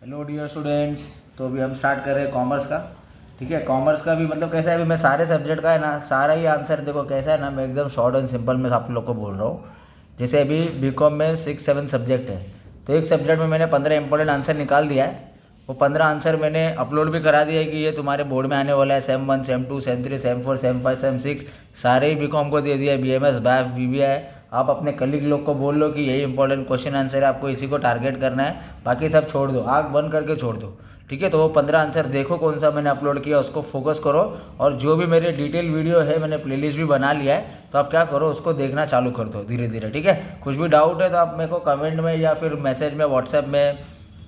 Hello dear students. तो अभी हम स्टार्ट कर रहे हैं कॉमर्स का। ठीक है, कॉमर्स का भी मतलब कैसा है, अभी मैं सारे सब्जेक्ट का है ना सारा ही आंसर देखो कैसा है ना, मैं एकदम शॉर्ट एंड सिंपल में आप लोग को बोल रहा हूँ। जैसे अभी बीकॉम में 6-7 सब्जेक्ट है, तो एक सब्जेक्ट में मैंने 15 इंपॉर्टेंट आंसर निकाल दिया है। वो 15 आंसर मैंने अपलोड भी करा दिया है कि ये तुम्हारे बोर्ड में आने वाला है। Same 1, same 2, same 3, same 4, same 5, same 6 सारे ही बीकॉम को दे दिया है। BMS, BAF, BBI। आप अपने कलीग लोग को बोल लो कि यही इंपॉर्टेंट क्वेश्चन आंसर है, आपको इसी को टारगेट करना है, बाकी सब छोड़ दो, आँख बंद करके छोड़ दो। ठीक है, तो वो 15 आंसर देखो कौन सा मैंने अपलोड किया, उसको फोकस करो। और जो भी मेरे डिटेल वीडियो है मैंने प्लेलिस्ट भी बना लिया है, तो आप क्या करो उसको देखना चालू कर दो धीरे धीरे। ठीक है, कुछ भी डाउट है तो आप मेरे को कमेंट में या फिर मैसेज में व्हाट्सएप में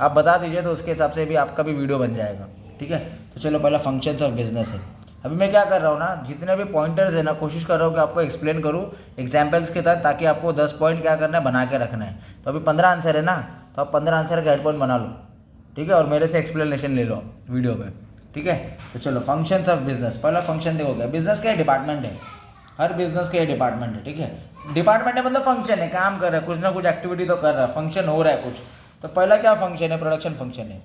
आप बता दीजिए, तो उसके हिसाब से भी आपका भी वीडियो बन जाएगा। ठीक है, तो चलो पहला फंक्शंस ऑफ बिजनेस है। अभी मैं क्या कर रहा हूँ ना, जितने भी पॉइंटर्स है ना कोशिश कर रहा हूँ कि आपको एक्सप्लेन करूँ एग्जाम्पल्स के तहत, ताकि आपको 10 पॉइंट क्या करना है, बना के रखना है। तो अभी 15 आंसर है ना, तो आप 15 आंसर का हेड पॉइंट बना लो। ठीक है, और मेरे से एक्सप्लेनेशन ले लो वीडियो पे। ठीक है, तो चलो फंक्शंस ऑफ बिजनेस। पहला फंक्शन देखो क्या, बिजनेस का डिपार्टमेंट है, हर बिजनेस का डिपार्टमेंट है। ठीक है, डिपार्टमेंट है मतलब फंक्शन है, काम कर रहा है, कुछ ना कुछ एक्टिविटी तो कर रहा है, फंक्शन हो रहा है कुछ। तो पहला क्या फंक्शन है, प्रोडक्शन फंक्शन है।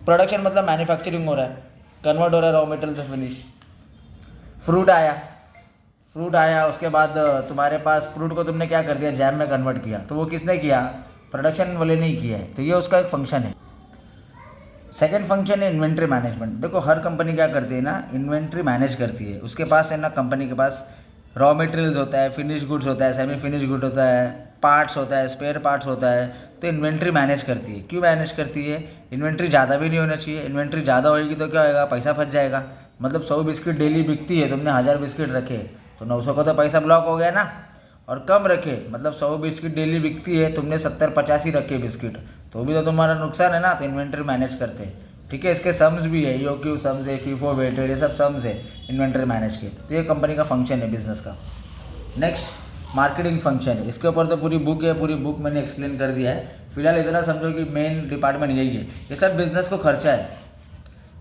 प्रोडक्शन मतलब मैन्युफैक्चरिंग हो रहा है, कन्वर्ट हो रहा है रॉ मटेरियल से फिनिश। फ्रूट आया उसके बाद तुम्हारे पास फ्रूट को तुमने क्या कर दिया, जैम में कन्वर्ट किया, तो वो किसने किया, प्रोडक्शन वाले ने ही किया है, तो ये उसका एक फंक्शन है। सेकंड फंक्शन है इन्वेंट्री मैनेजमेंट। देखो हर कंपनी क्या करती है ना, इन्वेंट्री मैनेज करती है। उसके पास है ना, कंपनी के पास रॉ मटेरियल्स होता है, फिनिश गुड्स होता है, सेमी फिनिश गुड होता है, पार्ट्स होता है, स्पेयर पार्ट्स होता है। तो इन्वेंट्री मैनेज करती है। क्यों मैनेज करती है, इन्वेंट्री ज़्यादा भी नहीं होना चाहिए। इन्वेंट्री ज़्यादा होगी तो क्या होगा, पैसा फंस जाएगा। मतलब 100 बिस्किट डेली बिकती है, तुमने 1000 बिस्किट रखे तो 900 का तो पैसा ब्लॉक हो गया ना। और कम रखे, मतलब 100 बिस्किट डेली बिकती है, तुमने 70-85 ही रखे बिस्किट, तो भी तो तुम्हारा नुकसान है ना। तो इन्वेंट्री मैनेज करते हैं। ठीक है, इसके सम्स भी है, EOQ सम्स है, फीफो वेटेड, ये सब सम्स है इन्वेंट्री मैनेज के। तो ये कंपनी का फंक्शन है बिजनेस का। नेक्स्ट मार्केटिंग फंक्शन है। इसके ऊपर तो पूरी बुक है, पूरी बुक मैंने एक्सप्लेन कर दिया है। फिलहाल इतना समझो कि मेन डिपार्टमेंट यही है। ये सब बिजनेस को खर्चा है।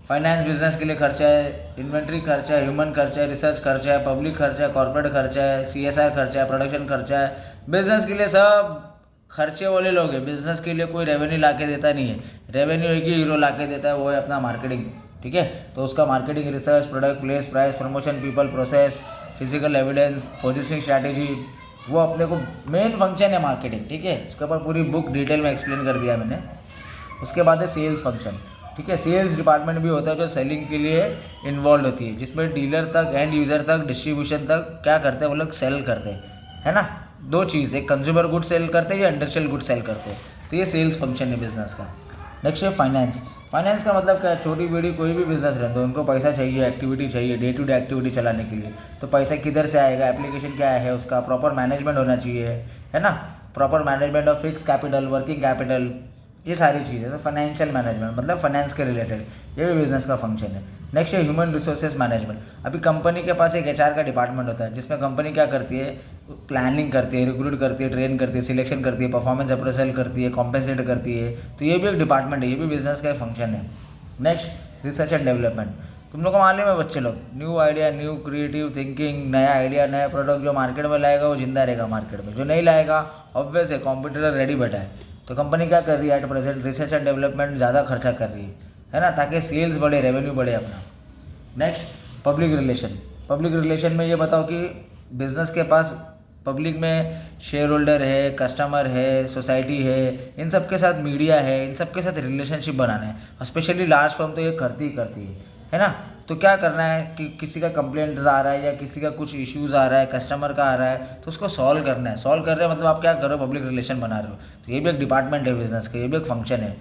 फाइनेंस बिजनेस के लिए खर्चा है, इन्वेंट्री खर्चा है, ह्यूमन खर्चा है, रिसर्च खर्चा है, पब्लिक खर्चा है, कॉर्पोरेट खर्चा है, CSR खर्चा है, प्रोडक्शन खर्चा है। बिजनेस के लिए सब खर्चे वाले लोग हैं। बिजनेस के लिए कोई रेवेन्यू ला के देता नहीं है। रेवेन्यू एक ही हीरो ला के देता है, वो है अपना मार्केटिंग। ठीक है, तो उसका marketing, research, product, place, price, promotion, people, process, physical evidence, positioning strategy, वो अपने को मेन फंक्शन है मार्केटिंग। ठीक है, इसके ऊपर पूरी बुक डिटेल में एक्सप्लेन कर दिया मैंने। उसके बाद है सेल्स फंक्शन। ठीक है, सेल्स डिपार्टमेंट भी होता है जो सेलिंग के लिए इन्वॉल्व होती है, जिसमें डीलर तक, एंड यूज़र तक, डिस्ट्रीब्यूशन तक क्या करते हैं वो लोग, सेल करते हैं, है ना। दो चीज़, एक कंज्यूमर गुड सेल करते हैं या इंडस्ट्रियल गुड सेल करते हैं। तो ये सेल्स फंक्शन है बिजनेस का। नेक्स्ट है फाइनेंस। फाइनेंस का मतलब क्या है, छोटी बड़ी कोई भी बिजनेस रहते हो, उनको पैसा चाहिए, एक्टिविटी चाहिए, डे टू डे एक्टिविटी चलाने के लिए। तो पैसा किधर से आएगा, एप्लीकेशन क्या है उसका, प्रॉपर मैनेजमेंट होना चाहिए, है ना। Proper management of fix capital, working capital, ये सारी चीज़ें। तो फाइनेंशियल मैनेजमेंट मतलब फाइनेंस के रिलेटेड, ये भी बिजनेस का फंक्शन है। नेक्स्ट है ह्यूमन रिसोर्सेज मैनेजमेंट। अभी कंपनी के पास एक HR का डिपार्टमेंट होता है, जिसमें कंपनी क्या करती है, प्लानिंग करती है, रिक्रूट करती है, ट्रेन करती है, सिलेक्शन करती है, परफॉर्मेंस अप्रेजल करती है, कॉम्पेंसेट करती है। तो ये भी एक डिपार्टमेंट है, ये भी बिजनेस का एक फंक्शन है। Next research and development. तुम लोग को मालूम है बच्चे लोग, new idea, new creative thinking, नया आइडिया, नया प्रोडक्ट जो मार्केट में लाएगा वो जिंदा रहेगा मार्केट में, जो नहीं लाएगा ऑब्वियस है कॉम्पिटिटर रेडी बैठा है। तो कंपनी क्या कर रही है, at present research and development ज़्यादा खर्चा कर रही है ना, ताकि सेल्स बढ़े, रेवेन्यू बढ़े अपना। Next public relation. Public relation में ये बताओ कि बिजनेस के पास पब्लिक में शेयर होल्डर है, कस्टमर है, सोसाइटी है, इन सब के साथ मीडिया है, इन सब के साथ रिलेशनशिप बनाना है। स्पेशली लार्ज फर्म तो ये करती ही करती है ना। तो क्या करना है कि किसी का कंप्लेंट्स आ रहा है या किसी का कुछ इश्यूज़ आ रहा है, कस्टमर का आ रहा है, तो उसको सॉल्व करना है। सॉल्व कर रहे हैं मतलब आप क्या कर रहे हो, पब्लिक रिलेशन बना रहे हो। तो ये भी एक डिपार्टमेंट है बिजनेस का, ये भी एक फंक्शन है।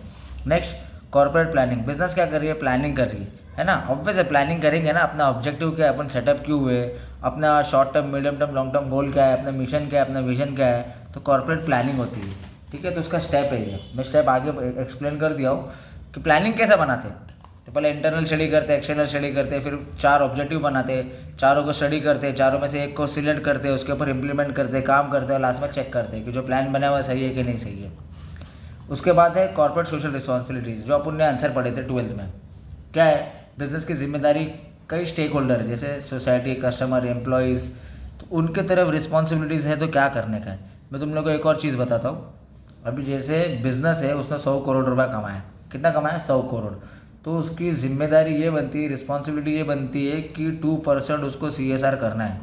Next corporate planning. बिजनेस क्या कर रही है, प्लानिंग कर रही है ना। ऑब्वियस है प्लानिंग करेंगे ना, अपना ऑब्जेक्टिव क्या है, अपन सेटअप क्यों हुए, अपना short term, medium term, long term goal क्या है, अपना मिशन क्या है, अपना विजन क्या है। तो कॉर्पोरेट प्लानिंग होती है। ठीक है, तो उसका स्टेप है ये, मैं स्टेप आगे एक्सप्लेन कर दिया हूँ कि प्लानिंग कैसे बनाते हैं। तो पहले इंटरनल स्टडी करते हैं, एक्सटर्नल स्टडी करते हैं, फिर 4 ऑब्जेक्टिव बनाते हैं, चारों को स्टडी करते हैं, चारों में से एक को सिलेक्ट करते हैं, उसके ऊपर इंप्लीमेंट करते हैं, काम करते हैं, लास्ट में चेक करते हैं कि जो प्लान बना हुआ है सही है कि नहीं सही है। उसके बाद है कॉर्पोरेट सोशल रिस्पॉन्सिबिलिटीज़, जो अपन ने आंसर पढ़े थे 12th में। क्या है, बिजनेस की जिम्मेदारी, कई स्टेक होल्डर है जैसे सोसाइटी, कस्टमर, एम्प्लॉयज़, तो उनके तरफ रिस्पॉन्सिबिलिटीज़ है, तो क्या करने का है। मैं तुम लोग को एक और चीज़ बताता हूँ। अभी जैसे बिजनेस है, उसने 100 करोड़ रुपये कमाया, कितना कमाया 100 करोड़। तो उसकी जिम्मेदारी ये बनती है, रिस्पॉन्सिबिलिटी ये बनती है कि 2% उसको CSR करना है,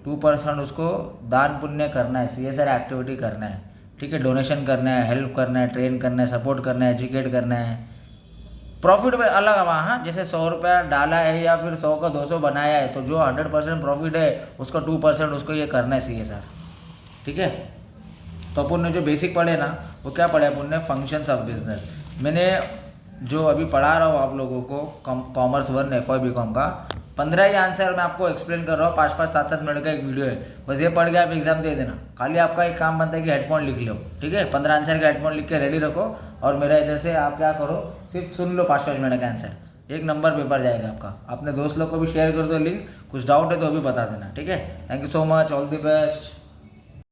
2% उसको दान पुण्य करना है, CSR एक्टिविटी करना है, ठीक है, डोनेशन करना है, हेल्प करना है, ट्रेन करना है, सपोर्ट करना है, एजुकेट करना है। प्रॉफिट में अलग है वहाँ, जैसे 100 रुपया डाला है या फिर 100 का 200 बनाया है, तो जो 100% प्रॉफिट है उसका 2% उसको ये करना है CSR, ठीक है। तो अपन ने जो बेसिक पढ़े ना, वो क्या पढ़े अपन ने, फंक्शंस ऑफ बिजनेस। मैंने जो अभी पढ़ा रहा हूँ आप लोगों को कॉमर्स 1 FY BCom का 15 ही आंसर मैं आपको एक्सप्लेन कर रहा हूँ, 5-5 7-7 मिनट का एक वीडियो है, बस ये पढ़ के आप एग्जाम दे देना। खाली आपका एक काम बनता है कि हेडफोन लिख लो, ठीक है, 15 आंसर का हेडफोन लिख के रेडी रखो, और मेरा इधर से आप क्या करो, सिर्फ सुन लो 5-5 मिनट का आंसर, 1 नंबर पेपर जाएगा आपका। अपने दोस्त लोग को भी शेयर कर दो लिंक, कुछ डाउट है तो अभी बता देना, ठीक है। Thank you so much, all the best.